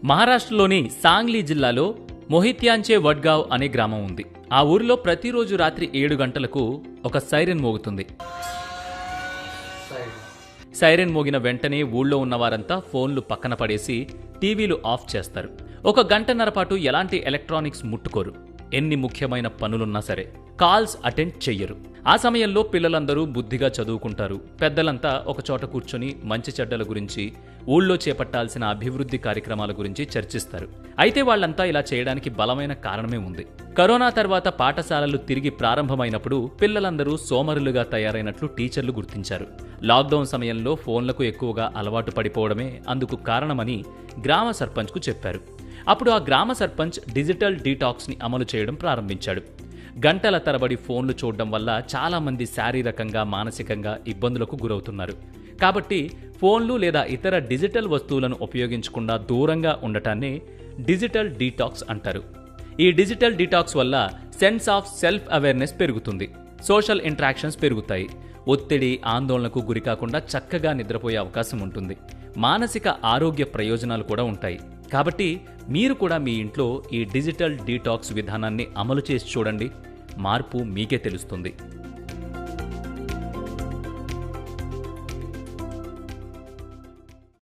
మహారాష్ట్రలోని సాంగ్లీ జిల్లాలో మొహిత్యాంచే వడ్గావ్ అనే గ్రామం ఉంది. ఆ ఊరిలో ప్రతిరోజు రాత్రి 7 గంటలకు ఒక సైరన్ మోగుతుంది. సైరన్ మోగిన వెంటనే ఊళ్ళో ఉన్నవారంతా ఫోన్లు పక్కన పడేసి టీవీలు ఆఫ్ చేస్తారు. 1 గంటన్నర పాటు ఎలాంటి ఎలక్ట్రానిక్స్ ముట్టుకోరు. ఎన్ని ముఖ్యమైన పనులున్నా సరే కాల్స్ అటెండ్ చెయ్యరు. ఆ సమయంలో పిల్లలందరూ బుద్ధిగా చదువుకుంటారు. పెద్దలంతా ఒకచోట కూర్చొని మంచి చెడ్డల గురించి, ఊళ్ళో చేపట్టాల్సిన అభివృద్ధి కార్యక్రమాల గురించి చర్చిస్తారు. అయితే వాళ్లంతా ఇలా చేయడానికి బలమైన కారణమే ఉంది. కరోనా తర్వాత పాఠశాలలు తిరిగి ప్రారంభమైనప్పుడు పిల్లలందరూ సోమరులుగా తయారైనట్లు టీచర్లు గుర్తించారు. లాక్డౌన్ సమయంలో ఫోన్లకు ఎక్కువగా అలవాటు పడిపోవడమే అందుకు కారణమని గ్రామ సర్పంచ్కు చెప్పారు. అప్పుడు ఆ గ్రామ సర్పంచ్ డిజిటల్ డీటాక్స్ని అమలు చేయడం ప్రారంభించాడు. గంటల తరబడి ఫోన్లు చూడడం వల్ల చాలామంది శారీరకంగా, మానసికంగా ఇబ్బందులకు గురవుతున్నారు. కాబట్టి ఫోన్లు లేదా ఇతర డిజిటల్ వస్తువులను ఉపయోగించకుండా దూరంగా ఉండటాన్నే డిజిటల్ డీటాక్స్ అంటారు. ఈ డిజిటల్ డీటాక్స్ వల్ల సెన్స్ ఆఫ్ సెల్ఫ్ అవేర్నెస్ పెరుగుతుంది. సోషల్ ఇంటరాక్షన్స్ పెరుగుతాయి. ఒత్తిడి, ఆందోళనకు గురికాకుండా చక్కగా నిద్రపోయే అవకాశం ఉంటుంది. మానసిక ఆరోగ్య ప్రయోజనాలు కూడా ఉంటాయి. కాబట్టి మీరు కూడా మీ ఇంట్లో ఈ డిజిటల్ డీటాక్స్ విధానాన్ని అమలు చేసి చూడండి. మార్పు మీకే తెలుస్తుంది.